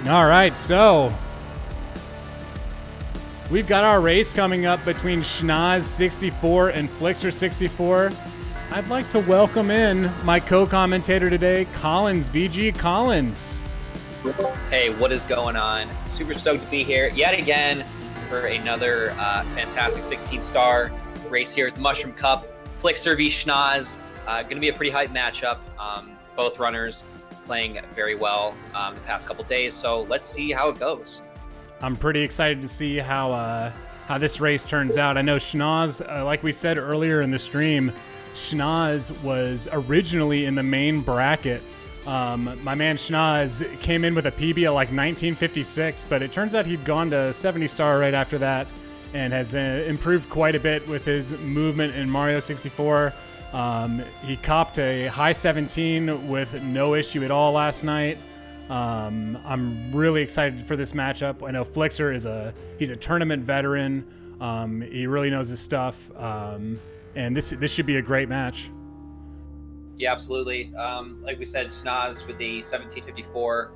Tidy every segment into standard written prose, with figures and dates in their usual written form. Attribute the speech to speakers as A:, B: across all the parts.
A: All right, so we've got our race coming up between Schnoz64 and Flixer64. I'd like to welcome in my co-commentator today, Collins, VG Collins.
B: Hey, what is going on? Super stoked to be here yet again for another fantastic 16-star race here at the Mushroom Cup. Flixer v Schnoz. Going to be a pretty hype matchup. Both runners playing very well the past couple days, so let's see how it goes.
A: I'm pretty excited to see how this race turns out. I know Schnoz, like we said earlier in the stream, Schnoz was originally in the main bracket. My man Schnoz came in with a PB of like 1956, but it turns out he'd gone to 70-star right after that and has improved quite a bit with his movement in Mario 64. He copped a high 17 with no issue at all last night. I'm really excited for this matchup. I know Flixer he's a tournament veteran. He really knows his stuff. And this should be a great match.
B: Yeah, absolutely. Like we said, Schnoz with the 1754,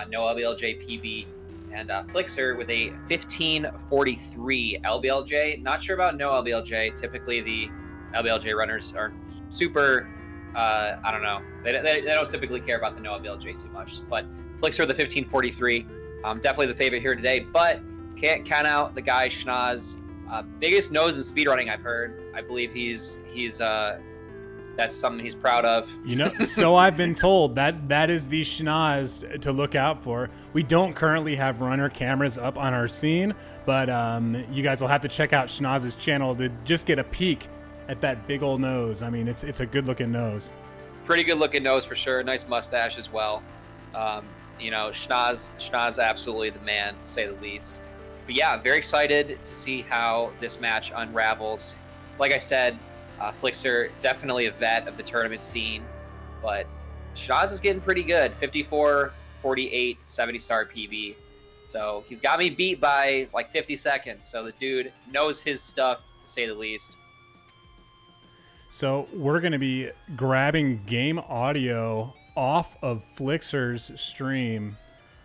B: no LBLJ PB, and Flixer with a 1543 LBLJ. Not sure about no LBLJ. Typically, the LBLJ runners are super, I don't know. They don't typically care about the no LBLJ too much. But Flixer the 1543, definitely the favorite here today. But can't count out the guy Schnoz. Biggest nose in speedrunning I've heard. I believe he's that's something he's proud of.
A: You know, so I've been told that is the Schnoz to look out for. We don't currently have runner cameras up on our scene, but you guys will have to check out Schnoz's channel to just get a peek at that big old nose. I mean, it's a good looking nose.
B: Pretty good looking nose for sure. Nice mustache as well. You know, Schnoz absolutely the man, to say the least. But yeah, very excited to see how this match unravels. Like I said, Flixer, definitely a vet of the tournament scene, but Schnoz is getting pretty good. 54, 48, 70-star PB. So he's got me beat by like 50 seconds. So the dude knows his stuff, to say the least.
A: So we're going to be grabbing game audio off of Flixer's stream.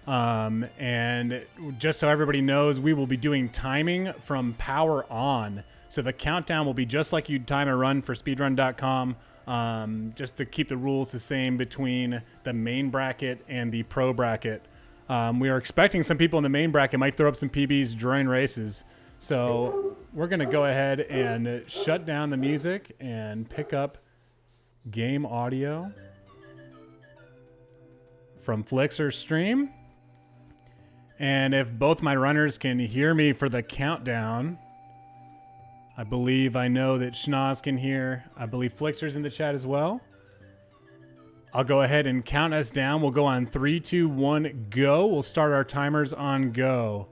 A: And just so everybody knows, we will be doing timing from power on. So the countdown will be just like you'd time a run for speedrun.com, just to keep the rules the same between the main bracket and the pro bracket. We are expecting some people in the main bracket might throw up some PBs during races. So we're going to go ahead and shut down the music and pick up game audio from Flixer's stream. And if both my runners can hear me for the countdown, I believe I know that Schnoz can hear. I believe Flixer's in the chat as well. I'll go ahead and count us down. We'll go on 3, 2, 1, go. We'll start our timers on go.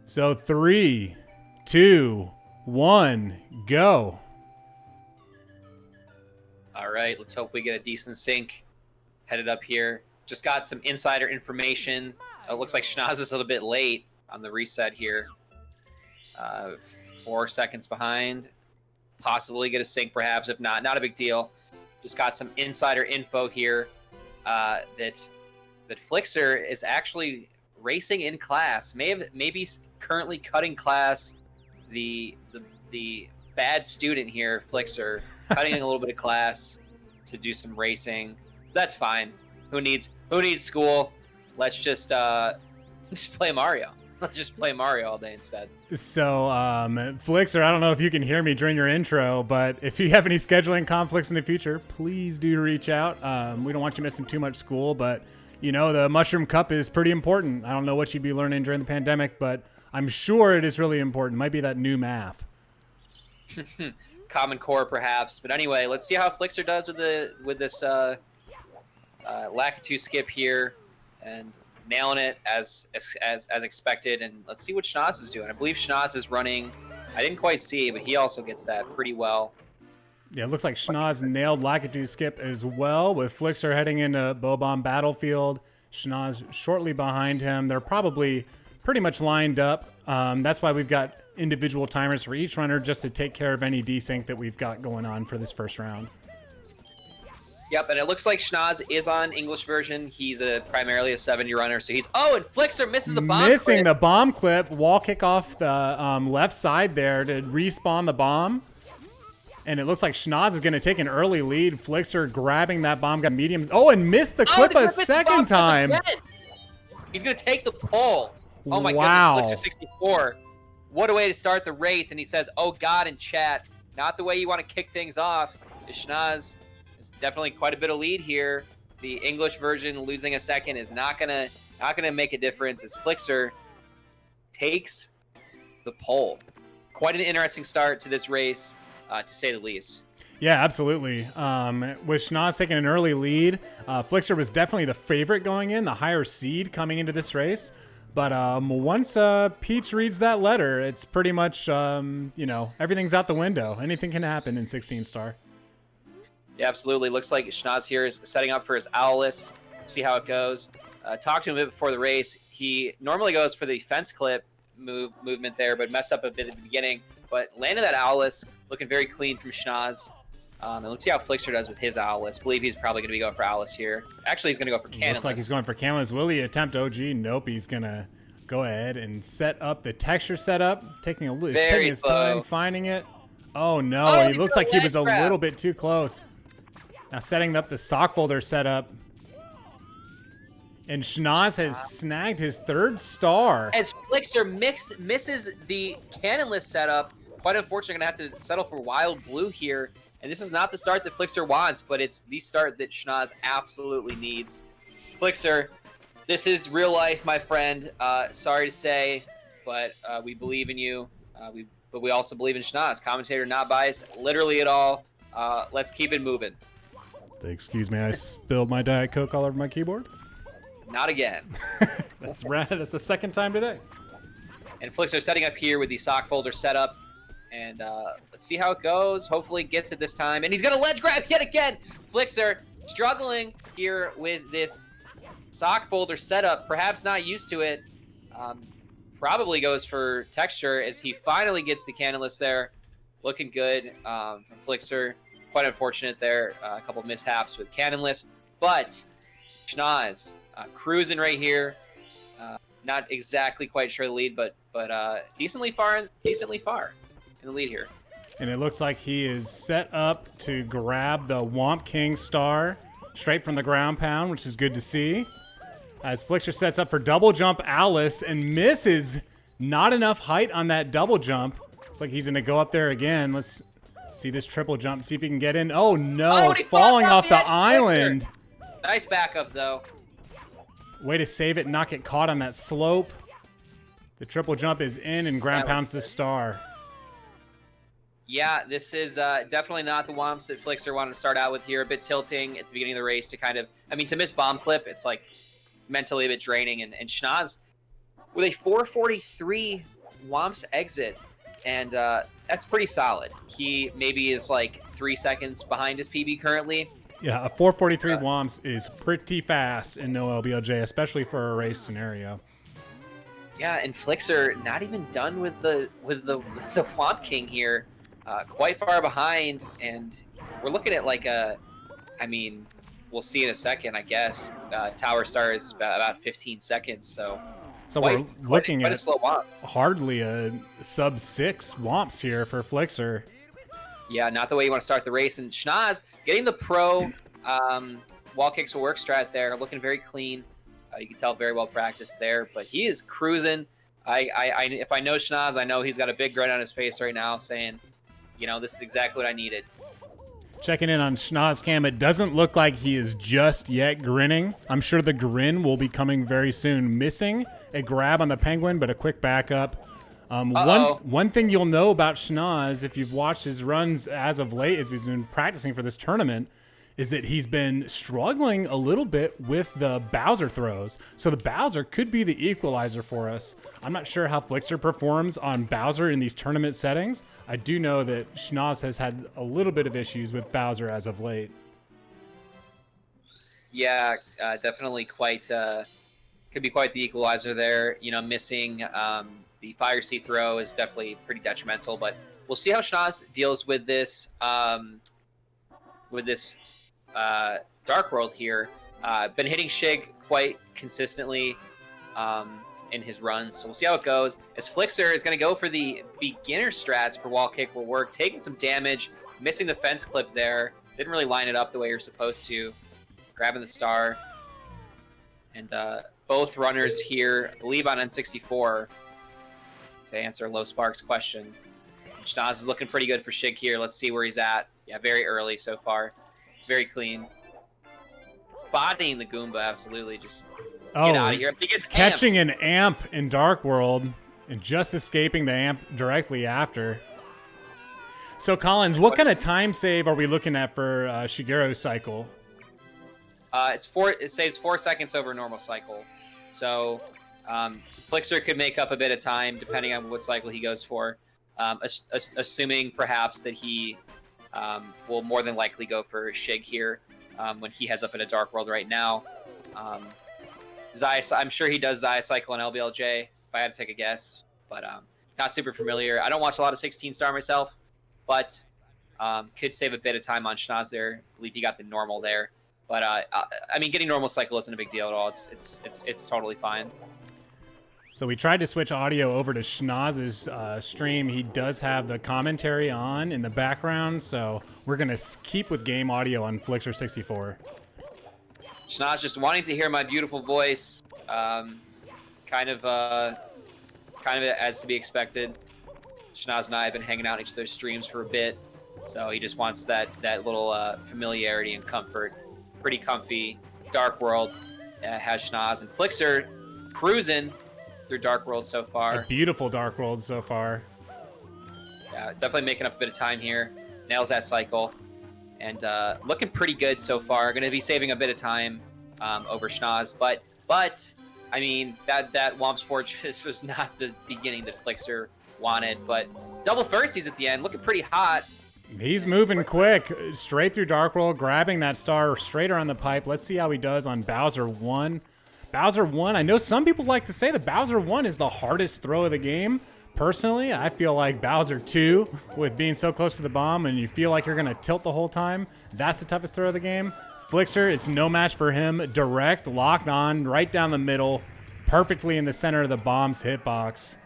A: So 3, 2, 1, go.
B: All right, let's hope we get a decent sync. Headed up here. Just got some insider information. It looks like Schnoz is a little bit late on the reset here. 4 seconds behind. Possibly get a sync, perhaps. If not, not a big deal. Just got some insider info here that Flixer is actually racing in class. Maybe currently cutting class. The bad student here, Flixer, cutting a little bit of class to do some racing. That's fine. Who needs school? Let's just play Mario. Let's just play Mario all day instead.
A: So, Flixer, I don't know if you can hear me during your intro, but if you have any scheduling conflicts in the future, please do reach out. We don't want you missing too much school, but, you know, the Mushroom Cup is pretty important. I don't know what you'd be learning during the pandemic, but I'm sure it is really important. Might be that new math.
B: Common Core, perhaps. But anyway, let's see how Flixer does with this Lakitu skip here, and nailing it as expected. And let's see what Schnoz is doing. I believe Schnoz is running. I didn't quite see, but he also gets that pretty well.
A: Yeah, it looks like Schnoz nailed Lakitu skip as well, with Flixer heading into Bob-omb Battlefield. Schnoz shortly behind him. They're probably pretty much lined up. That's why we've got individual timers for each runner, just to take care of any desync that we've got going on for this first round.
B: Yep, and it looks like Schnoz is on English version. He's primarily a 70 runner, so he's... Oh, and Flixer misses the bomb
A: Missing
B: clip.
A: the bomb clip. Wall kick off the left side there to respawn the bomb. And it looks like Schnoz is going to take an early lead. Flixer grabbing that bomb, got mediums. Oh, and missed the clip a second time.
B: He's going to take the pole. Oh, my
A: wow.
B: goodness, Flixer64. What a way to start the race. And he says, oh, God, in chat. Not the way you want to kick things off. Schnoz is definitely quite a bit of lead here. The English version losing a second is not gonna make a difference as Flixer takes the pole. Quite an interesting start to this race, to say the least.
A: Yeah, absolutely. With Schnoz taking an early lead, Flixer was definitely the favorite going in, the higher seed coming into this race. But once Peach reads that letter, it's pretty much, you know, everything's out the window. Anything can happen in 16 star.
B: Yeah, absolutely. Looks like Schnoz here is setting up for his Owless. See how it goes. Talked to him a bit before the race. He normally goes for the fence clip movement there, but messed up a bit at the beginning. But landed that Owless, looking very clean from Schnoz. And let's see how Flixer does with his Owless. Believe he's probably going to be going for Owless here. Actually, he's going to go for Cannonless.
A: Looks like he's going for Cannonless. Will he attempt OG? Nope. He's going to go ahead and set up the texture setup. Taking his time finding it. Oh, no.
B: Oh,
A: he looks like he was a little bit too close. Now setting up the sock folder setup. And Schnoz has snagged his third star.
B: As Flixer misses the Cannonless setup. Quite unfortunate, going to have to settle for Wild Blue here. And this is not the start that Flixer wants, but it's the start that Schnoz absolutely needs. Flixer, this is real life, my friend. Sorry to say, but we believe in you. But we also believe in Schnoz. Commentator not biased, literally at all. Let's keep it moving.
A: Excuse me, I spilled my Diet Coke all over my keyboard.
B: Not again.
A: That's rad. That's the second time today.
B: And Flixer setting up here with the sock folder setup. And let's see how it goes. Hopefully gets it this time. And he's going to ledge grab yet again. Flixer struggling here with this sock folder setup. Perhaps not used to it. Probably goes for texture as he finally gets the Cannonless there. Looking good from Flixer. Quite unfortunate there. A couple mishaps with Cannonless. But Schnoz cruising right here. Not exactly quite sure the lead, but decently far in the lead here.
A: And it looks like he is set up to grab the Womp King star straight from the ground pound, which is good to see. As Flixer sets up for double jump Alice and misses. Not enough height on that double jump. Looks like he's going to go up there again. Let's see this triple jump, see if he can get in. Oh, no, falling off the island.
B: Nice backup, though.
A: Way to save it and not get caught on that slope. The triple jump is in and ground pounds the star.
B: Yeah, this is definitely not the womps that Flixer wanted to start out with here. A bit tilting at the beginning of the race to kind of, to miss bomb clip, it's like mentally a bit draining. And Schnoz with a 443 womps exit, and that's pretty solid. He maybe is like 3 seconds behind his PB currently.
A: Yeah, a 443 womps is pretty fast in no LBLJ, especially for a race scenario.
B: Yeah, and Flixer not even done with the Womp King here. Quite far behind, and we're looking at like we'll see in a second, I guess. Tower Star is about 15 seconds, so
A: we're looking at
B: a slow womp.
A: Hardly a sub 6 womps here for Flixer.
B: Yeah, not the way you want to start the race. And Schnoz getting the pro wall kicks will work strat there, looking very clean. You can tell very well practiced there, but he is cruising. If I know Schnoz, I know he's got a big grin on his face right now, saying, this is exactly what I needed.
A: Checking in on Schnoz cam, it doesn't look like he is just yet grinning. I'm sure the grin will be coming very soon. Missing a grab on the Penguin, but a quick backup. One thing you'll know about Schnoz, if you've watched his runs as of late, as he's been practicing for this tournament, is that he's been struggling a little bit with the Bowser throws. So the Bowser could be the equalizer for us. I'm not sure how Flixer performs on Bowser in these tournament settings. I do know that Schnoz has had a little bit of issues with Bowser as of late.
B: Yeah, definitely could be quite the equalizer there. Missing the Fire Sea throw is definitely pretty detrimental, but we'll see how Schnoz deals with this Dark World here. Been hitting Shig quite consistently in his runs, so we'll see how it goes. As Flixer is going to go for the beginner strats for wall kick will work, taking some damage, missing the fence clip there. Didn't really line it up the way you're supposed to. Grabbing the star. And both runners here, I believe on N64, to answer Low Sparks' question. Schnoz is looking pretty good for Shig here. Let's see where he's at. Yeah, very early so far. Very clean. Bodying the Goomba, absolutely. Just get out of here. He gets
A: catching
B: amped.
A: an amp in Dark World and just escaping the amp directly after. So, Collins, what kind of time save are we looking at for Shigeru's cycle?
B: It saves 4 seconds over normal cycle. So Flixer could make up a bit of time depending on what cycle he goes for. Assuming perhaps that he will more than likely go for Shig here when he heads up in a Dark World right now. I'm sure he does Zaya cycle and LBLJ if I had to take a guess, but not super familiar. I don't watch a lot of 16 star myself, but could save a bit of time on Schnoz there. I believe he got the normal there. But I mean, getting normal cycle isn't a big deal at all. It's totally fine.
A: So we tried to switch audio over to Schnoz's stream. He does have the commentary on in the background, so we're gonna keep with game audio on Flixer64.
B: Schnoz just wanting to hear my beautiful voice, kind of as to be expected. Schnoz and I have been hanging out in each other's streams for a bit, so he just wants that little familiarity and comfort. Pretty comfy. Dark World has Schnoz and Flixer cruising through Dark World so far.
A: A beautiful Dark World so far.
B: Yeah, definitely making up a bit of time here. Nails that cycle. And looking pretty good so far. Going to be saving a bit of time over Schnoz. But I mean, that Whomp's Fortress was not the beginning that Flixer wanted. But double firsties at the end. Looking pretty hot.
A: He's moving quick, straight through Dark World, grabbing that star straight around the pipe. Let's see how he does on Bowser 1. Bowser 1, I know some people like to say that Bowser 1 is the hardest throw of the game. Personally, I feel like Bowser 2, with being so close to the bomb and you feel like you're going to tilt the whole time, that's the toughest throw of the game. Flixer, it's no match for him. Direct, locked on, right down the middle, perfectly in the center of the bomb's hitbox.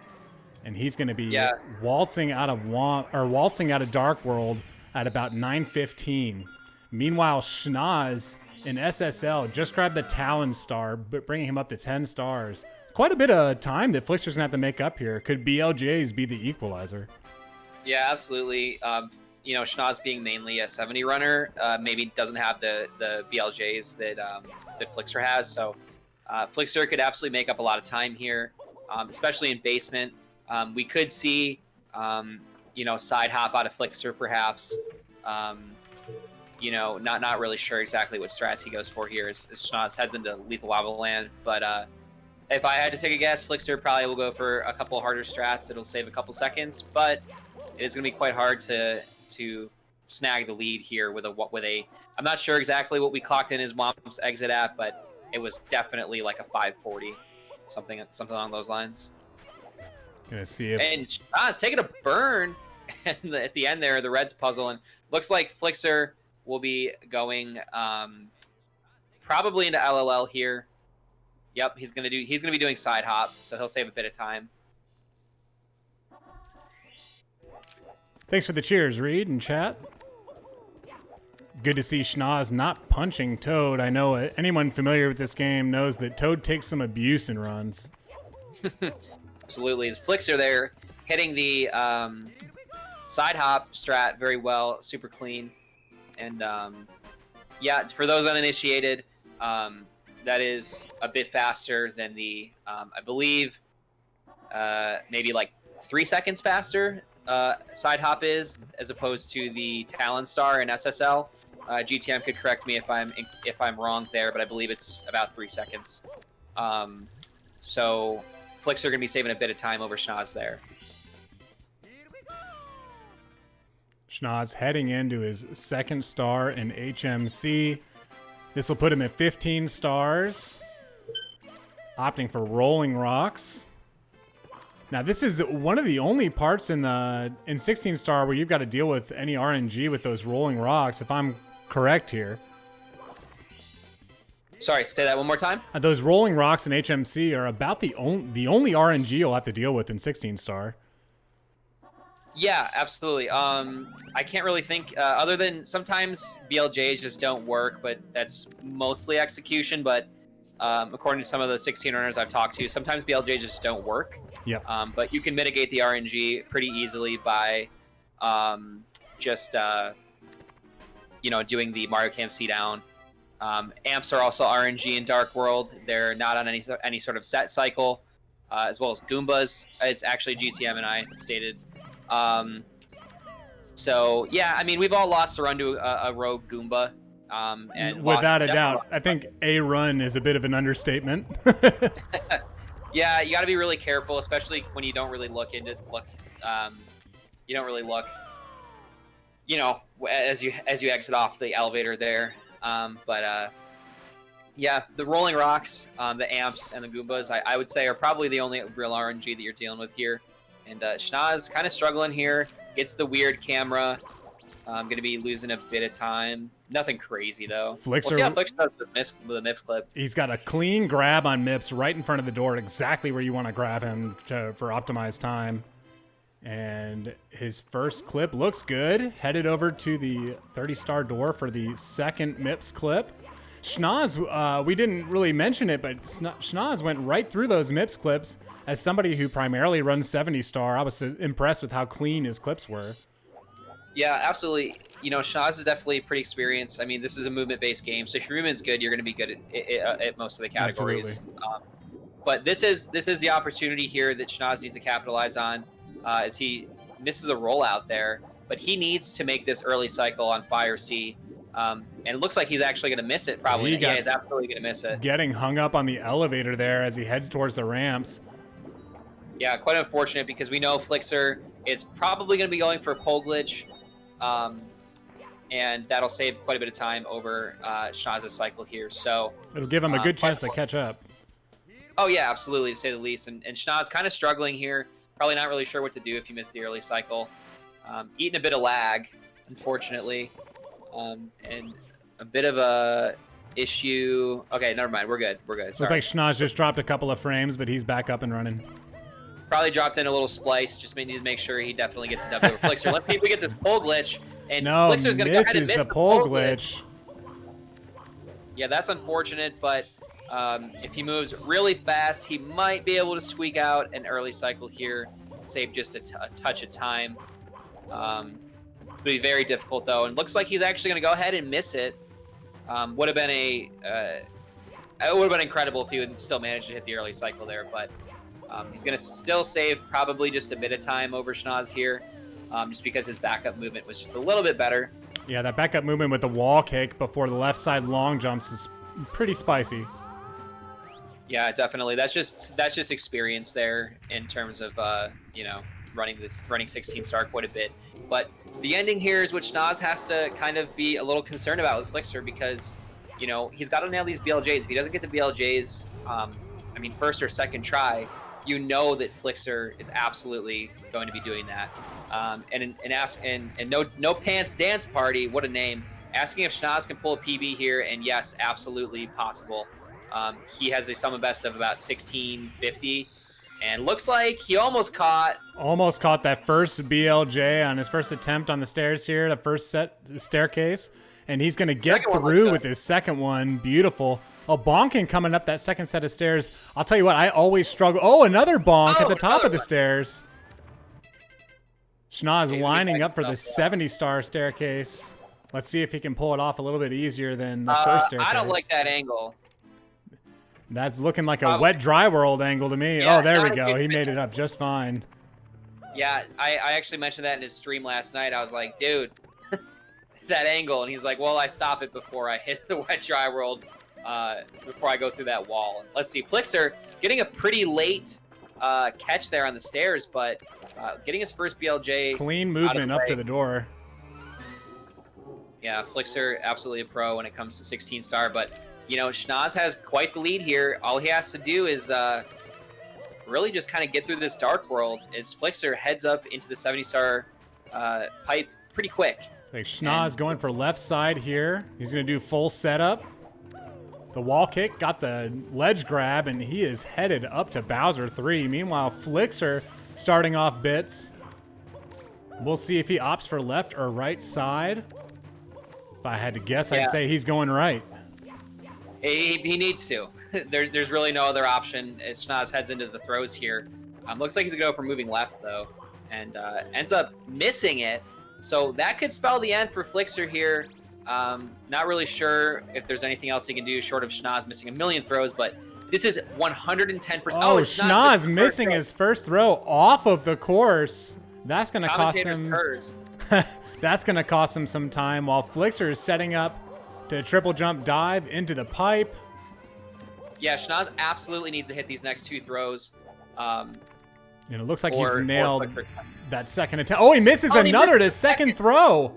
A: And he's going to be waltzing out of Dark World at about 9:15. Meanwhile, Schnoz in SSL just grabbed the Talon star, but bringing him up to 10 stars. Quite a bit of time that Flixer's going to have to make up here. Could BLJs be the equalizer?
B: Yeah, absolutely. You know, Schnoz being mainly a 70 runner, maybe doesn't have the BLJs that Flixer has. So Flixer could absolutely make up a lot of time here, especially in basement. We could see, you know, side hop out of Flixer perhaps. You know, not really sure exactly what strats he goes for here as Schnoz heads into Lethal Lava Land. But if I had to take a guess, Flixer probably will go for a couple harder strats that'll save a couple seconds. But it is going to be quite hard to snag the lead here with a. I'm not sure exactly what we clocked in his Womp's exit at, but it was definitely like a 540, something along those lines.
A: Gonna see if...
B: And Schnoz taking a burn at the end there, the Reds puzzle, and looks like Flixer will be going probably into LLL here. Yep, he's gonna be doing side hop, so he'll save a bit of time.
A: Thanks for the cheers, Reed, in chat. Good to see Schnoz not punching Toad. I know anyone familiar with this game knows that Toad takes some abuse in runs.
B: Absolutely. His Flixer there hitting the side hop strat very well, super clean. And yeah, for those uninitiated, that is a bit faster than the, I believe, maybe like 3 seconds faster side hop is, as opposed to the Talon Star in SSL. GTM could correct me if I'm wrong there, but I believe it's about 3 seconds. So Flixer gonna be saving a bit of time over Schnoz there.
A: Schnoz heading into his second star in HMC. This will put him at 15 stars. Opting for Rolling Rocks. Now this is one of the only parts in 16 star where you've got to deal with any RNG with those Rolling Rocks, if I'm correct here.
B: Sorry, say that one more time.
A: Those rolling rocks in HMC are about the only RNG you'll have to deal with in 16 star.
B: Yeah, absolutely. I can't really think other than sometimes BLJs just don't work, but that's mostly execution. But according to some of the 16 runners I've talked to, sometimes BLJs just don't work.
A: Yep.
B: But you can mitigate the RNG pretty easily by just doing the Mario Cam C down. Amps are also RNG in Dark World. They're not on any sort of set cycle, as well as Goombas. It's actually GTM and I stated. So yeah, I mean, we've all lost a run to a rogue Goomba. And
A: without a doubt, I think a run is a bit of an understatement.
B: Yeah, you got to be really careful, especially when you don't really look. You don't really look. As you exit off the elevator there. Yeah, the rolling rocks, the amps, and the Goombas, I would say are probably the only real RNG that you're dealing with here. And Schnoz kind of struggling here. Gets the weird camera. I'm going to be losing a bit of time. Nothing crazy, though. We'll see how Flixer does with the MIPS clip.
A: He's got a clean grab on MIPS right in front of the door, exactly where you want to grab him for optimized time. And his first clip looks good. Headed over to the 30-star door for the second MIPS clip. Schnoz, we didn't really mention it, but Schnoz went right through those MIPS clips. As somebody who primarily runs 70-star, I was impressed with how clean his clips were.
B: Yeah, absolutely. Schnoz is definitely pretty experienced. I mean, this is a movement-based game, so if your movement's good, you're going to be good at most of the categories. But this is the opportunity here that Schnoz needs to capitalize on, as he misses a rollout there. But he needs to make this early cycle on Fire C. And it looks like he's actually going to miss it, probably. Yeah, he's absolutely going to miss it.
A: Getting hung up on the elevator there as he heads towards the ramps.
B: Yeah, quite unfortunate because we know Flixer is probably going to be going for a pole glitch. And that'll save quite a bit of time over Schnoz's cycle here. So
A: it'll give him a good chance to catch up.
B: Oh, yeah, absolutely, to say the least. And Schnoz kind of struggling here. Probably not really sure what to do if you miss the early cycle. Eating a bit of lag, unfortunately. And a bit of a issue. Okay, never mind. We're good. Sorry.
A: Looks like Schnoz just dropped a couple of frames, but he's back up and running.
B: Probably dropped in a little splice. Just need to make sure he definitely gets a W over Flixer. Let's see if we get this pole glitch. And
A: no,
B: Flixer's going to go ahead and miss
A: the pole glitch.
B: Yeah, that's unfortunate, but if he moves really fast, he might be able to squeak out an early cycle here and save just a touch of time. It'll be very difficult, though. And looks like he's actually going to go ahead and miss it. Would have been it would have been incredible if he would still manage to hit the early cycle there, but he's going to still save probably just a bit of time over Schnoz here, just because his backup movement was just a little bit better.
A: Yeah, that backup movement with the wall kick before the left side long jumps is pretty spicy.
B: Yeah, definitely. That's just experience there in terms of running 16-star quite a bit. But the ending here is what Schnoz has to kind of be a little concerned about with Flixer, because he's got to nail these BLJs. If he doesn't get the BLJs, first or second try, that Flixer is absolutely going to be doing that. And no pants dance party, what a name. Asking if Schnoz can pull a PB here, and yes, absolutely possible. He has a sum best of about 1650, and looks like he almost caught
A: that first BLJ on his first attempt on the stairs here, the first staircase, and he's going to get through with his second one. Beautiful. Oh, bonking coming up that second set of stairs. I'll tell you what, I always struggle. Oh, another bonk at the top of the stairs. Schnoz lining up for the 70-star staircase. Let's see if he can pull it off a little bit easier than the first staircase.
B: I don't like that angle.
A: That's looking like a wet dry world angle to me. Yeah, oh, there we go. He made it up just fine.
B: Yeah, I actually mentioned that in his stream last night. I was like, dude, that angle. And he's like, well, I stop it before I hit the wet dry world, before I go through that wall. And let's see, Flixer getting a pretty late catch there on the stairs, but getting his first BLJ.
A: Clean movement up to the door.
B: Yeah, Flixer, absolutely a pro when it comes to 16-star, but Schnoz has quite the lead here. All he has to do is really just kind of get through this dark world as Flixer heads up into the 70-star pipe pretty quick.
A: It's like Schnoz going for left side here. He's going to do full setup. The wall kick got the ledge grab, and he is headed up to Bowser 3. Meanwhile, Flixer starting off bits. We'll see if he opts for left or right side. If I had to guess, I'd say he's going right.
B: He needs to. There's really no other option as Schnoz heads into the throws here. Looks like he's going to go for moving left, though, and ends up missing it. So that could spell the end for Flixer here. Not really sure if there's anything else he can do short of Schnoz missing a million throws, but this is 110%.
A: Oh, Schnoz missing his first throw off of the course. That's going to cost him. That's going to cost him some time while Flixer is setting up to triple jump dive into the pipe.
B: Yeah, Schnoz absolutely needs to hit these next 2 throws.
A: And it looks like he's nailed that second attempt. Oh, he misses the second throw.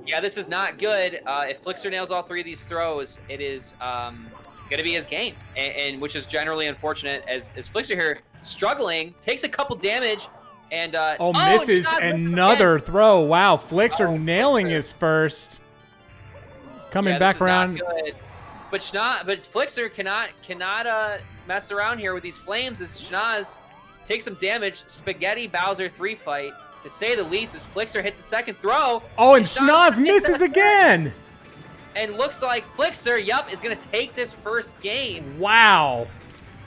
B: Yeah, this is not good. If Flixer nails all 3 of these throws, it is going to be his game, and which is generally unfortunate as Flixer here struggling, takes a couple damage, and
A: misses another throw. Wow, Flixer nailing his first. Coming back around.
B: Not good. But Flixer cannot mess around here with these flames as Schnoz takes some damage. Spaghetti Bowser 3 fight, to say the least, as Flixer hits the second throw.
A: Oh, and Schnoz misses again.
B: And looks like Flixer, is going to take this first game.
A: Wow.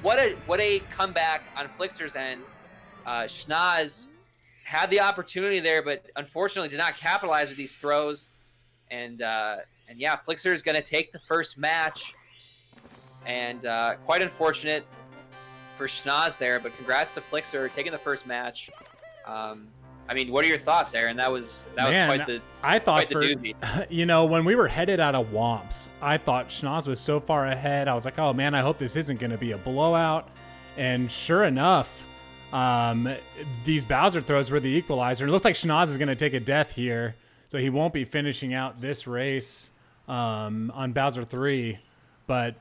B: What a comeback on Flixer's end. Schnoz had the opportunity there, but unfortunately did not capitalize with these throws. And yeah, Flixer is going to take the first match. And quite unfortunate for Schnoz there, but congrats to Flixer taking the first match. I mean, what are your thoughts, Aaron? That was quite the doozy.
A: You know, when we were headed out of Womps, I thought Schnoz was so far ahead. I was like, oh man, I hope this isn't going to be a blowout. And sure enough, these Bowser throws were the equalizer. It looks like Schnoz is going to take a death here, so he won't be finishing out this race on Bowser 3. But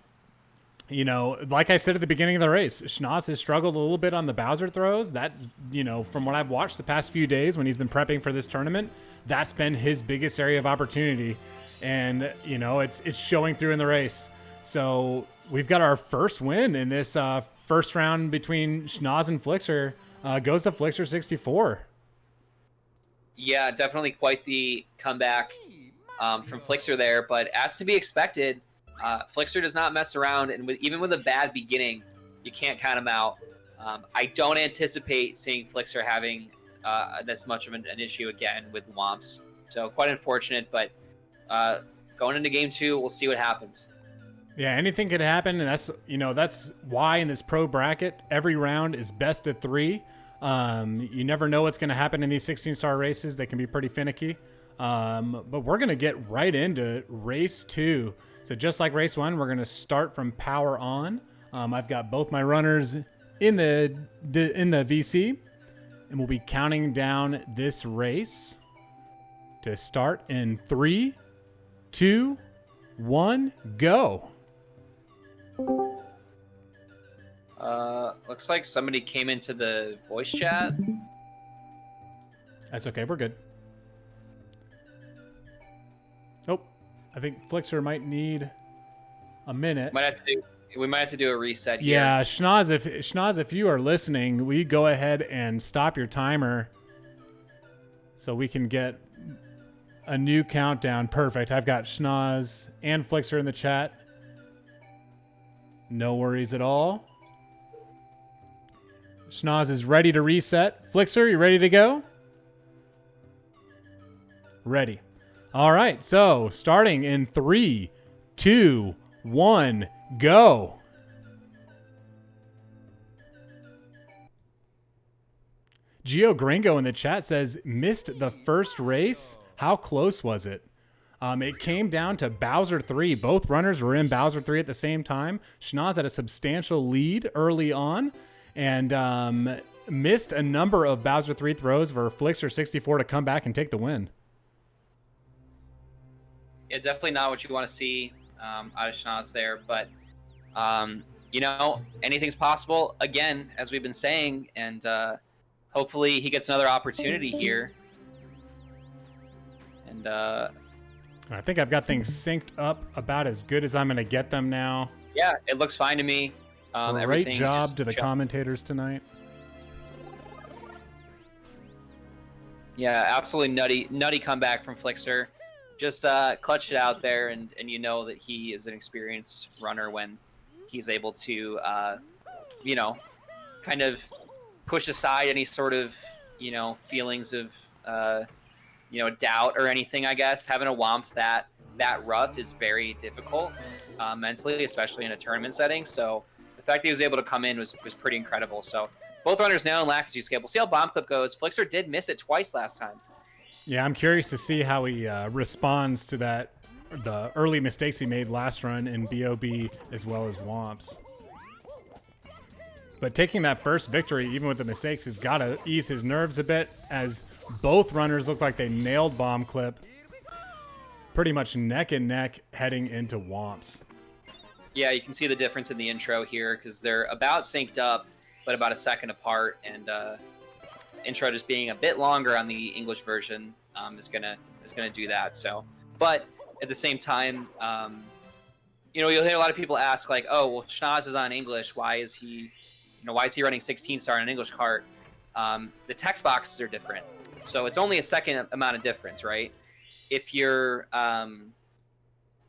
A: you know, like I said at the beginning of the race, Schnoz has struggled a little bit on the Bowser throws. That's, you know, from what I've watched the past few days when he's been prepping for this tournament, that's been his biggest area of opportunity. And, you know, it's showing through in the race. So we've got our first win in this first round between Schnoz and Flixer. Goes to Flixer64.
B: Yeah, definitely quite the comeback from Flixer there. But as to be expected, Flixer does not mess around, and even with a bad beginning, you can't count him out. I don't anticipate seeing Flixer having this much of an issue again with Womps. So quite unfortunate, but going into game 2, we'll see what happens.
A: Yeah, anything could happen, and that's why in this pro bracket, every round is best of 3. You never know what's going to happen in these 16-star races. They can be pretty finicky. But we're going to get right into race 2. So just like race 1, we're going to start from power on. I've got both my runners in the VC, and we'll be counting down this race to start in 3, 2, 1, go.
B: Looks like somebody came into the voice chat.
A: That's okay. We're good. Oh, I think Flixer might need a minute.
B: We might have to do a reset here.
A: Yeah, Schnoz, if you are listening, we go ahead and stop your timer so we can get a new countdown. Perfect. I've got Schnoz and Flixer in the chat. No worries at all. Schnoz is ready to reset. Flixer, you ready to go? Ready. All right, so starting in 3, 2, 1, go. Gio Gringo in the chat says, missed the first race. How close was it? It came down to Bowser 3. Both runners were in Bowser 3 at the same time. Schnoz had a substantial lead early on and missed a number of Bowser 3 throws for Flixer64 to come back and take the win.
B: Yeah, definitely not what you want to see out of Schnoz there, but you know, anything's possible again, as we've been saying, and hopefully he gets another opportunity here. And
A: I think I've got things synced up about as good as I'm going to get them now.
B: Yeah, it looks fine to me.
A: Great
B: Everything
A: job to the
B: chill.
A: commentators tonight.
B: Yeah, absolutely nutty comeback from Flixer. Just clutched it out there, and you know that he is an experienced runner when he's able to, you know, kind of push aside any sort of, feelings of, doubt or anything. I guess having a Womps that rough is very difficult mentally, especially in a tournament setting. So the fact that he was able to come in was pretty incredible. So both runners now in Lackey escape. We'll see how Bomb Clip goes. Flixer did miss it twice last time.
A: Yeah, I'm curious to see how he responds to the early mistakes he made last run in BOB as well as Womps. But taking that first victory, even with the mistakes, has got to ease his nerves a bit, as both runners look like they nailed Bomb Clip. Pretty much neck and neck heading into Womps.
B: Yeah, you can see the difference in the intro here because they're about synced up, but about a second apart. And intro just being a bit longer on the English version is gonna do that. So, but at the same time, you'll hear a lot of people ask like, "Oh, well, Schnoz is on English. Why is he running 16 star in an English cart?" The text boxes are different, so it's only a second amount of difference, right? If you're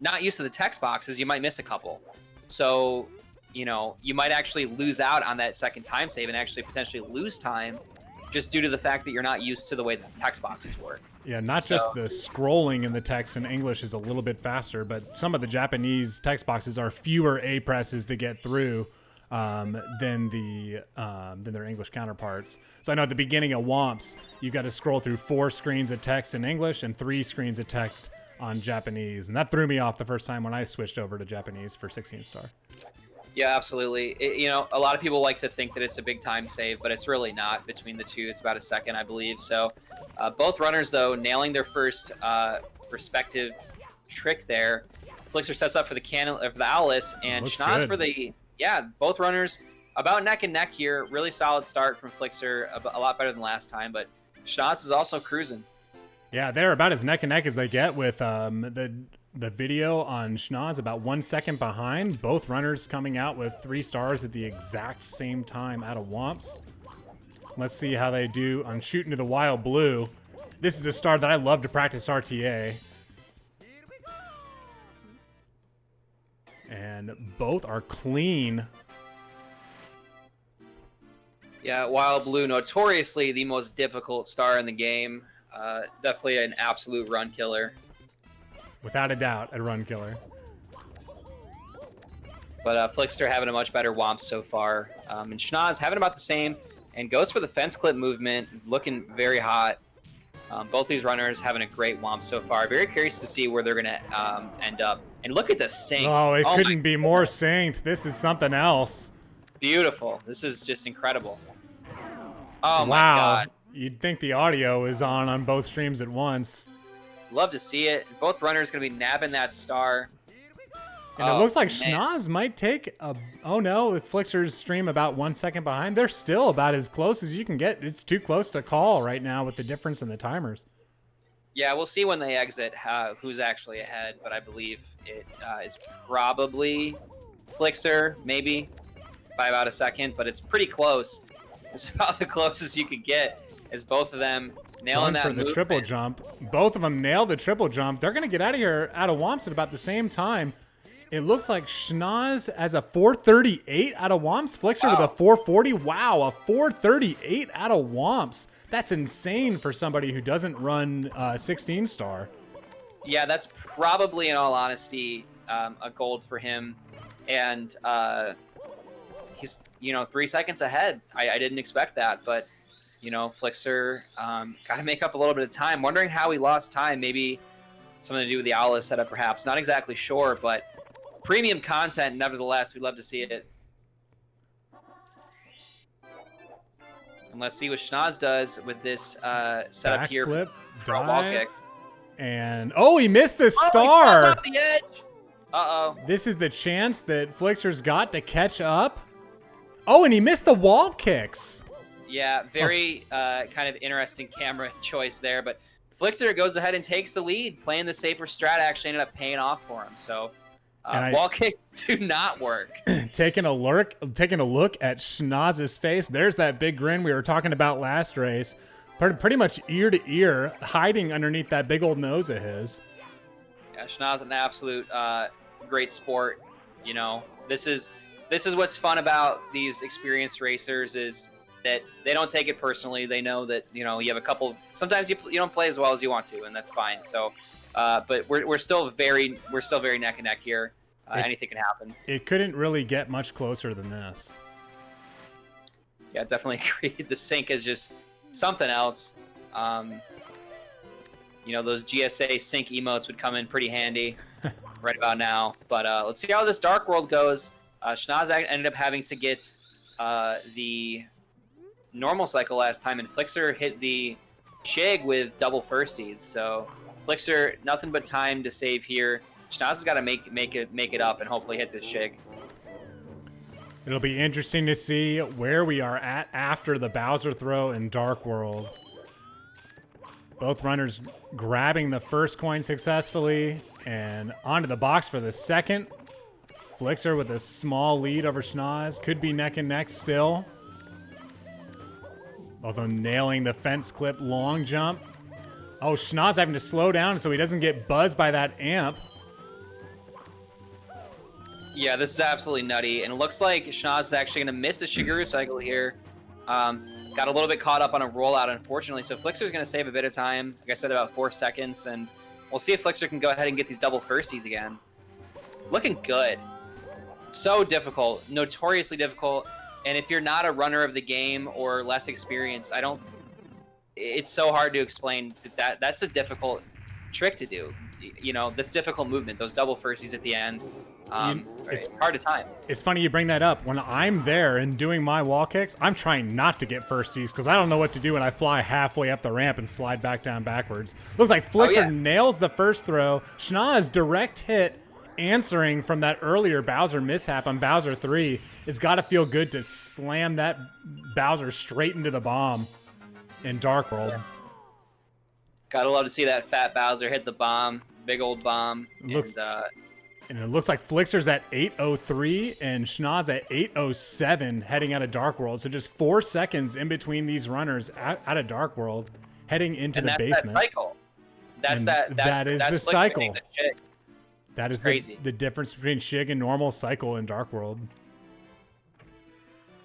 B: not used to the text boxes, you might miss a couple. So, you might actually lose out on that second time save and actually potentially lose time just due to the fact that you're not used to the way the text boxes work.
A: Yeah, not just the scrolling in the text in English is a little bit faster, but some of the Japanese text boxes are fewer A presses to get through than their English counterparts. So I know at the beginning of Womps, you've got to scroll through 4 screens of text in English and 3 screens of text on Japanese, and that threw me off the first time when I switched over to Japanese for 16 star.
B: Yeah, absolutely. A lot of people like to think that it's a big time save, but it's really not. Between the two, it's about a second, I believe. So both runners, though, nailing their first respective trick there. Flixer sets up for the Owlus, and Schnoz for the... Yeah, both runners about neck and neck here. Really solid start from Flixer, a lot better than last time, but Schnoz is also cruising.
A: Yeah, they're about as neck and neck as they get with the video on Schnoz about 1 second behind. Both runners coming out with 3 stars at the exact same time out of Womps. Let's see how they do on Shooting to the Wild Blue. This is a star that I love to practice RTA. And both are clean.
B: Yeah, Wild Blue, notoriously the most difficult star in the game. Definitely an absolute run killer.
A: Without a doubt, a run killer.
B: But Flixter having a much better Womp so far. And Schnoz having about the same. And goes for the fence clip movement, looking very hot. Both these runners having a great Womp so far. Very curious to see where they're going to end up. And look at the sync.
A: Oh, it couldn't be more synced. This is something else.
B: Beautiful. This is just incredible. Oh, my
A: wow.
B: God.
A: You'd think the audio is on both streams at once.
B: Love to see it. Both runners going to be nabbing that star.
A: And it looks like Schnoz might take a... Oh, no. With Flixer's stream about 1 second behind, they're still about as close as you can get. It's too close to call right now with the difference in the timers.
B: Yeah, we'll see when they exit who's actually ahead, but I believe it is probably Flixer, maybe, by about a second, but it's pretty close. It's about the closest you could get as both of them nailing that
A: for the triple jump. Both of them nailed the triple jump. They're going to get out of here, out of Womps at about the same time. It looks like Schnoz has a 438 out of Womps. Flixer with a 440. Wow, a 438 out of Womps. That's insane for somebody who doesn't run 16 star.
B: Yeah, that's probably, in all honesty, a gold for him. And he's, 3 seconds ahead. I didn't expect that, but, Flixer got to make up a little bit of time. Wondering how he lost time. Maybe something to do with the Owlus setup, perhaps. Not exactly sure, but premium content, nevertheless. We'd love to see it. And let's see what Schnoz does with this setup here.
A: Backflip,
B: for a wall kick.
A: And, oh, he missed the star.
B: He off the edge. Uh-oh.
A: This is the chance that Flixer's got to catch up. Oh, and he missed the wall kicks.
B: Yeah, very kind of interesting camera choice there. But Flixer goes ahead and takes the lead. Playing the safer strat actually ended up paying off for him. So Wall kicks do not work.
A: Taking a look at Schnoz's face. There's that big grin we were talking about last race. Pretty much ear to ear, hiding underneath that big old nose of his.
B: Yeah, Schnoz an absolute great sport. You know, this is what's fun about these experienced racers is that they don't take it personally. They know that, you know, you have a couple. Sometimes you don't play as well as you want to, and that's fine. So, but we're still very neck and neck here. Anything can happen. It
A: couldn't really get much closer than this.
B: Yeah, definitely agree. The sync is just something else. You know, those GSA sync emotes would come in pretty handy right about now. But let's see how this Dark World goes. Schnoz ended up having to get the normal cycle last time, and Flixer hit the Shig with double firsties. So Flixer, nothing but time to save here. Schnoz has got to make it up and hopefully hit the Shig.
A: It'll be interesting to see where we are at after the Bowser throw in Dark World. Both runners grabbing the first coin successfully and onto the box for the second. Flixer with a small lead over Schnoz. Could be neck and neck still. Both of them nailing the fence clip long jump. Oh, Schnoz having to slow down so he doesn't get buzzed by that amp.
B: Yeah, this is absolutely nutty. And it looks like Schnoz is actually going to miss the Shigeru cycle here. Got a little bit caught up on a rollout, unfortunately. So Flixer is going to save a bit of time. Like I said, about 4 seconds. And we'll see if Flixer can go ahead and get these double firsties again. Looking good. So difficult. Notoriously difficult. And if you're not a runner of the game or less experienced, it's so hard to explain that's a difficult trick to do. You know, that's difficult movement, those double firsties at the end. It's hard to time.
A: It's funny you bring that up. When I'm there and doing my wall kicks, I'm trying not to get firsties because I don't know what to do when I fly halfway up the ramp and slide back down backwards. Looks like Flixer nails the first throw. Schnoz direct hit, answering from that earlier Bowser mishap on Bowser 3. It's got to feel good to slam that Bowser straight into the bomb in Dark World. Yeah.
B: Gotta love to see that fat Bowser hit the bomb. Big old bomb.
A: And it looks like Flixer's at 8:03 and Schnoz at 8:07 heading out of Dark World. So just 4 seconds in between these runners out of Dark World heading into the basement.
B: That cycle.
A: That is the cycle. That is
B: crazy.
A: The difference between Shig and normal cycle in Dark World.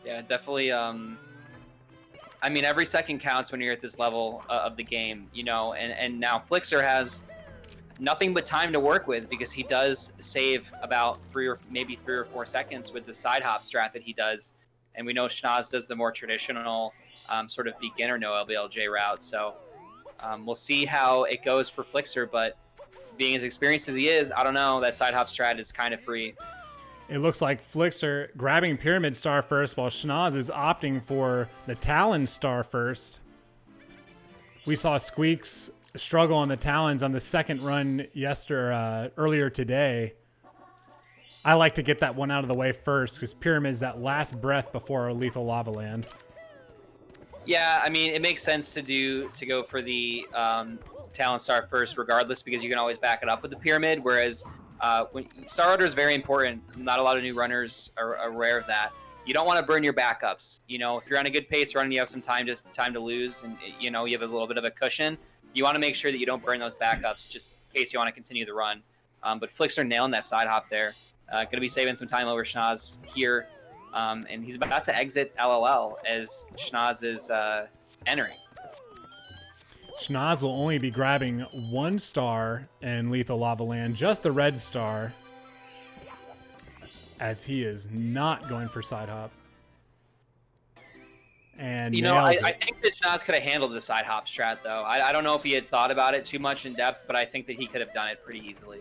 B: Yeah, definitely. I mean, every second counts when you're at this level of the game, you know, and now Flixer has nothing but time to work with because he does save about 3 or 4 seconds with the side hop strat that he does. And we know Schnoz does the more traditional sort of beginner no LBLJ route. So we'll see how it goes for Flixer, but being as experienced as he is, I don't know, that side hop strat is kind of free.
A: It looks like Flixer grabbing Pyramid Star first while Schnoz is opting for the Talon Star first. We saw Squeaks struggle on the Talons on the second run earlier today. I like to get that one out of the way first because Pyramid's that last breath before our Lethal Lava Land.
B: Yeah, I mean, it makes sense to go for the Talon Star first regardless because you can always back it up with the Pyramid, whereas when Star Order is very important. Not a lot of new runners are aware of that. You don't want to burn your backups. You know, if you're on a good pace run, you have some time to lose, and you know you have a little bit of a cushion. You want to make sure that you don't burn those backups, just in case you want to continue the run. But Flixer nailing that side hop there. Going to be saving some time over Schnoz here, and he's about to exit LLL as Schnoz is entering.
A: Schnoz will only be grabbing 1 star in Lethal Lava Land, just the red star, as he is not going for side hop. And
B: you know, I think that Schnoz could have handled the side hop strat, though. I don't know if he had thought about it too much in depth, but I think that he could have done it pretty easily.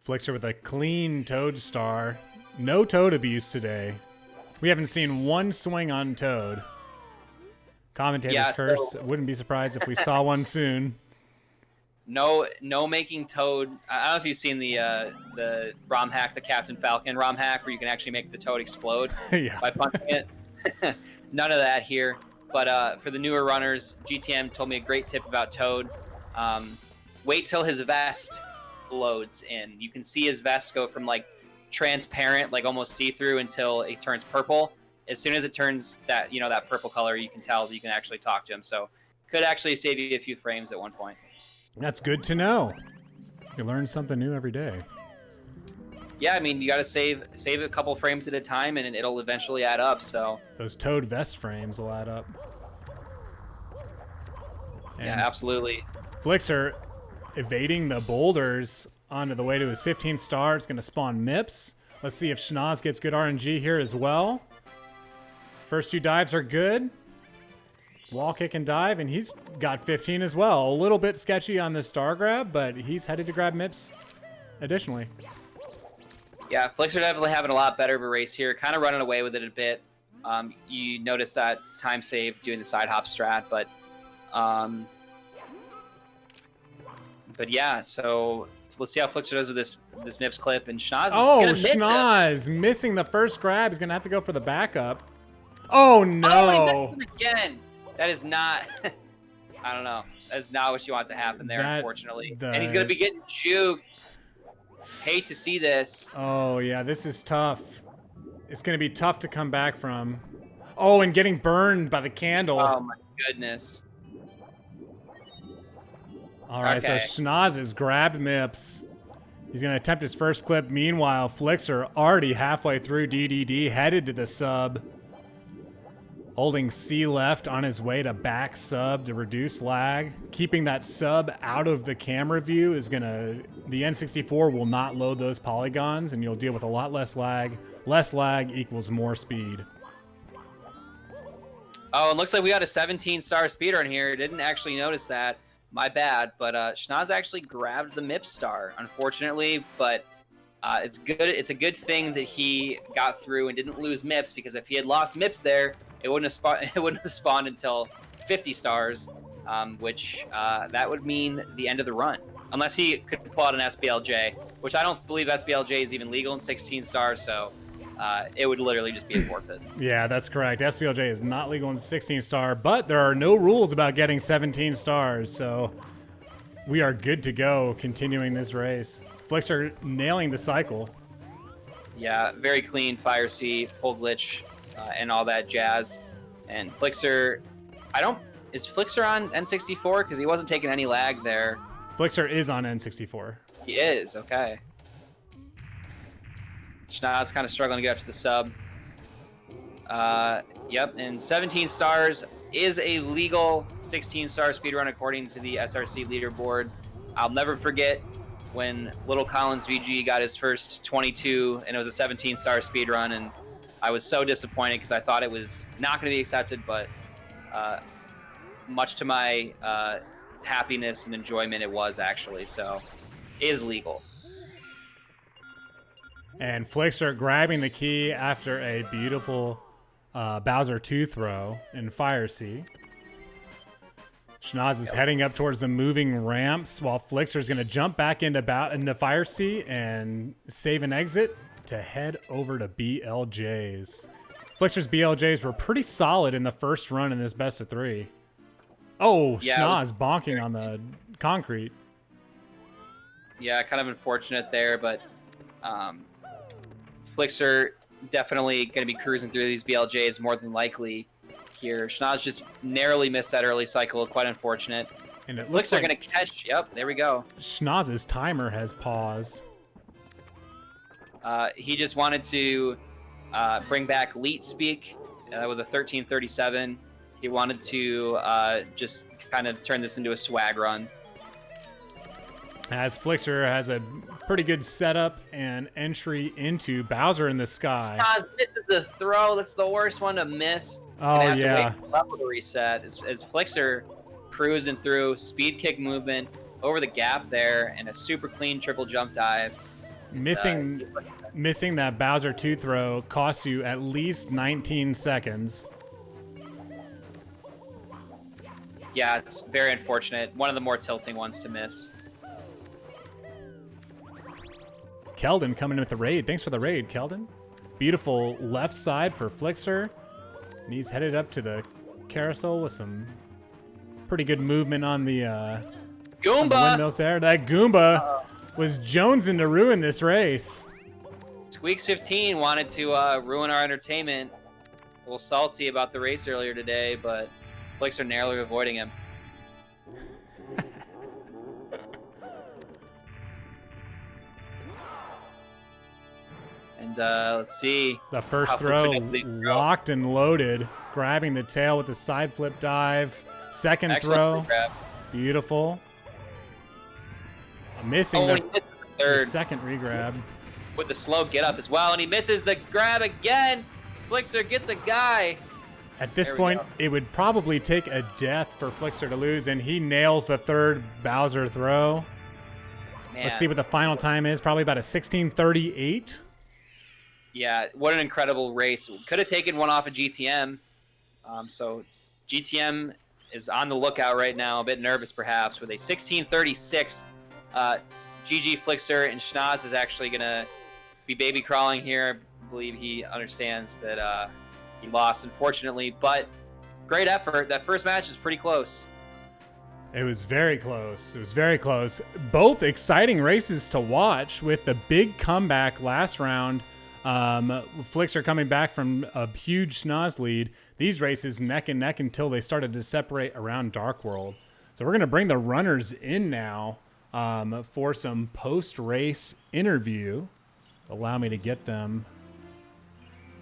A: Flixer with a clean Toad star. No Toad abuse today. We haven't seen 1 swing on Toad. Commentator's curse. Wouldn't be surprised if we saw one soon.
B: No making Toad. I don't know if you've seen the ROM hack, the Captain Falcon ROM hack, where you can actually make the Toad explode by punching it. None of that here. But for the newer runners, GTM told me a great tip about Toad. Wait till his vest loads in. You can see his vest go from like transparent, like almost see-through, until it turns purple. As soon as it turns that, that purple color, you can tell that you can actually talk to him. So could actually save you a few frames at one point.
A: That's good to know. You learn something new every day.
B: Yeah, I mean, you got to save a couple frames at a time, and it'll eventually add up. So
A: those Toad vest frames will add up. And
B: yeah, absolutely.
A: Flixer evading the boulders onto the way to his 15 star. It's going to spawn MIPS. Let's see if Schnoz gets good RNG here as well. First 2 dives are good. Wall kick and dive, and he's got 15 as well. A little bit sketchy on this star grab, but he's headed to grab MIPS additionally.
B: Yeah, Flixer definitely having a lot better of a race here. Kind of running away with it a bit. You notice that time save doing the side hop strat, but yeah. So let's see how Flixer does with this MIPS clip. And Schnoz.
A: Schnoz missing the first grab. He's gonna have to go for the backup. Oh no!
B: Oh, he missed him again. That is not. I don't know. That is not what you want to happen there, unfortunately. And he's gonna be getting juked. Hate to see this.
A: Oh, yeah, this is tough. It's going to be tough to come back from. Oh, and getting burned by the candle.
B: Oh, my goodness.
A: All right, so Schnoz has grabbed MIPS. He's going to attempt his first clip. Meanwhile, Flixer already halfway through DDD, headed to the sub. Holding C left on his way to back sub to reduce lag. Keeping that sub out of the camera view is gonna, the N64 will not load those polygons and you'll deal with a lot less lag. Less lag equals more speed.
B: Oh, it looks like we got a 17-star speedrun here. Didn't actually notice that. My bad. But Schnoz actually grabbed the MIPS star, unfortunately. But it's good. It's a good thing that he got through and didn't lose MIPS, because if he had lost MIPS there, it wouldn't have spawned until 50 stars, which that would mean the end of the run. Unless he could pull out an SBLJ, which I don't believe SBLJ is even legal in 16 stars, so it would literally just be a forfeit.
A: Yeah, that's correct. SBLJ is not legal in 16 star, but there are no rules about getting 17 stars, so we are good to go continuing this race. Flixer nailing the cycle.
B: Yeah, very clean fire seat, pull glitch, and all that jazz. And Flixer, is Flixer on N64? Because he wasn't taking any lag there.
A: Flixer is on N64.
B: He is, okay. Schnoz kind of struggling to get up to the sub. Yep, and 17 stars is a legal 16-star speedrun according to the SRC leaderboard. I'll never forget when Little Collins VG got his first 22, and it was a 17-star speedrun, and I was so disappointed because I thought it was not going to be accepted, but much to my happiness and enjoyment, it was actually. So, it is legal.
A: And Flixer grabbing the key after a beautiful Bowser 2 throw in Fire C. Schnoz is heading up towards the moving ramps while Flixer's going to jump back into Fire C and save an exit to head over to BLJs. Flixer's BLJs were pretty solid in the first run in this best of 3. Oh, yeah, Schnoz bonking on the concrete.
B: Yeah, kind of unfortunate there, but Flixer definitely going to be cruising through these BLJs more than likely here. Schnoz just narrowly missed that early cycle. Quite unfortunate.
A: And it
B: looks like going to catch. Yep, there we go.
A: Schnoz's timer has paused.
B: He just wanted to bring back Leet Speak with a 1337. He wanted to just kind of turn this into a swag run.
A: As Flixer has a pretty good setup and entry into Bowser in the Sky.
B: Schnoz misses the throw. That's the worst one to miss.
A: Oh, yeah.
B: To wait for level to reset as Flixer cruising through, speed kick movement over the gap there, and a super clean triple jump dive.
A: Missing that Bowser 2 throw costs you at least 19 seconds.
B: Yeah, it's very unfortunate. One of the more tilting ones to miss.
A: Keldon coming in with the raid. Thanks for the raid, Keldon. Beautiful left side for Flixer. And he's headed up to the carousel with some pretty good movement on the
B: Goomba.
A: Windmill Sarah. That Goomba was jonesing to ruin this race.
B: Squeaks15 wanted to ruin our entertainment. A little salty about the race earlier today, but Flixer narrowly avoiding him. And let's see.
A: The first throw locked and loaded, grabbing the tail with the side flip dive. Second
B: Excellent
A: throw,
B: grab.
A: beautiful. Missing
B: He
A: the
B: misses the third
A: second regrab.
B: with the slow get up as well, and he misses the grab again. Flixer, get the guy.
A: At this
B: There we
A: point,
B: go.
A: it would probably take a death for Flixer to lose, and he nails the third Bowser throw.
B: Man.
A: Let's see what the final time is. Probably about a 16:38.
B: Yeah, what an incredible race. Could have taken one off of GTM. So GTM is on the lookout right now, a bit nervous perhaps, with a 16:36. GG Flixer, and Schnoz is actually going to be baby crawling here. I believe he understands that he lost, unfortunately, but great effort. That first match is pretty close.
A: It was very close. It was very close. Both exciting races to watch with the big comeback last round. Flixer coming back from a huge Schnoz lead. These races neck and neck until they started to separate around Dark World. So we're going to bring the runners in now for some post-race interview. Allow me to get them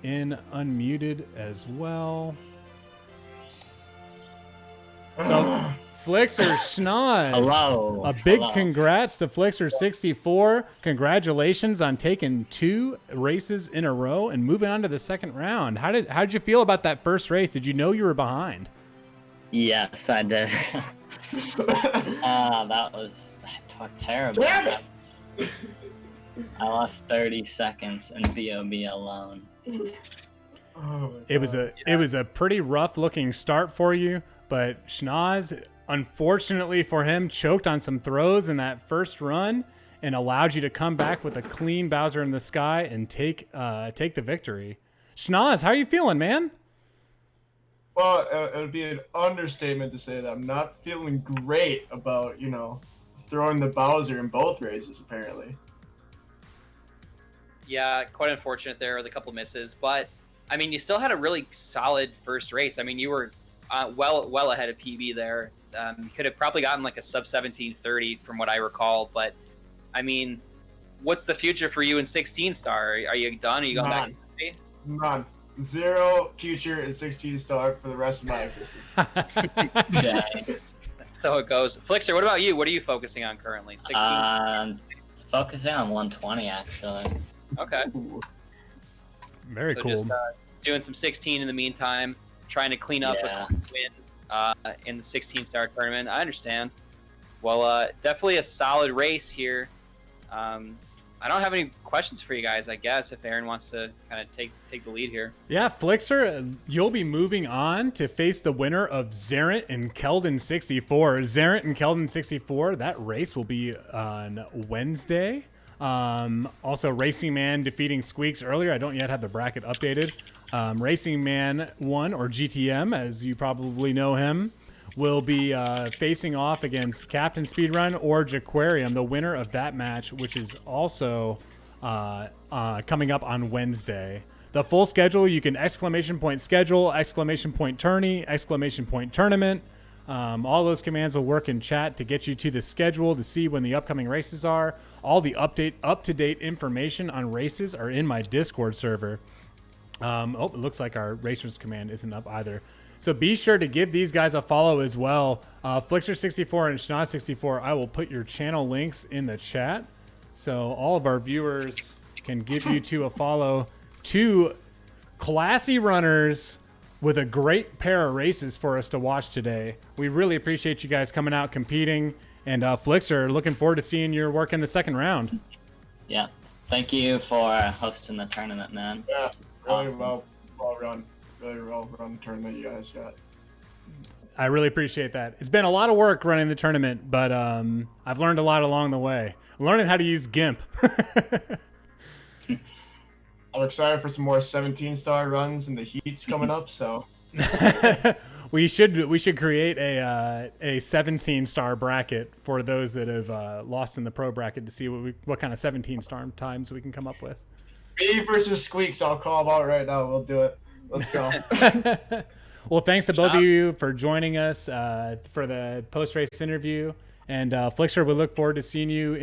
A: in unmuted as well. So Flixer Schnoz.
C: Hello.
A: A big
C: Hello.
A: congrats to Flixer64. Congratulations on taking 2 races in a row and moving on to the second round. How did you feel about that first race? Did you know you were behind?
C: Yes, I did. That was terrible.
D: Damn
C: I lost 30 seconds in BOB alone.
A: It was a pretty rough looking start for you, but Schnoz, unfortunately for him, choked on some throws in that first run and allowed you to come back with a clean Bowser in the sky and take the victory. Schnoz, how are you feeling, man?
D: Well, it would be an understatement to say that I'm not feeling great about, throwing the Bowser in both races, apparently.
B: Yeah, quite unfortunate there with a couple misses, but I mean, you still had a really solid first race. I mean, you were well ahead of PB there. You could have probably gotten like a sub 17:30 from what I recall, but I mean, what's the future for you in 16 star? Are you done? Are you going back to 70?
D: None. Zero future in 16 star for the rest of my existence.
C: Dang.
B: So it goes. Flixer, what about you? What are you focusing on currently? 16?
C: Focusing on 120 actually.
B: Okay.
A: Very
B: So
A: cool.
B: just doing some 16 in the meantime, trying to clean up
C: Yeah.
B: a win in the 16 star tournament. I understand. Well, definitely a solid race here. I don't have any questions for you guys, I guess, if Aaron wants to kind of take the lead here.
A: Yeah, Flixer, you'll be moving on to face the winner of Zarent and Keldon64. Zarent and Keldon64, that race will be on Wednesday. Also, Racing Man defeating Squeaks earlier. I don't yet have the bracket updated. Racing Man 1, or GTM, as you probably know him, will be facing off against Captain Speedrun or Jaquarium, the winner of that match, which is also coming up on Wednesday. The full schedule, you can !schedule, !tourney, !tournament. All those commands will work in chat to get you to the schedule to see when the upcoming races are. All the up-to-date information on races are in my Discord server. It looks like our racers command isn't up either. So be sure to give these guys a follow as well. Flixer64 and Schnoz64, I will put your channel links in the chat. So all of our viewers can give you to a follow. 2 classy runners with a great pair of races for us to watch today. We really appreciate you guys coming out competing. And Flixer, looking forward to seeing your work in the second round.
C: Yeah. Thank you for hosting the tournament, man.
D: Yeah,
C: This is
D: really
C: awesome.
D: well run. Really well run tournament you guys got.
A: I really appreciate that. It's been a lot of work running the tournament, but I've learned a lot along the way. I'm learning how to use GIMP.
D: I'm excited for some more 17 star runs and the heats coming up, so.
A: We should create a 17-star bracket for those that have lost in the pro bracket to see what kind of 17-star times we can come up with.
D: Me versus Squeaks, I'll call him out right now. We'll do it. Let's go.
A: Well, thanks to both of you for joining us for the post-race interview. And Flixer, we look forward to seeing you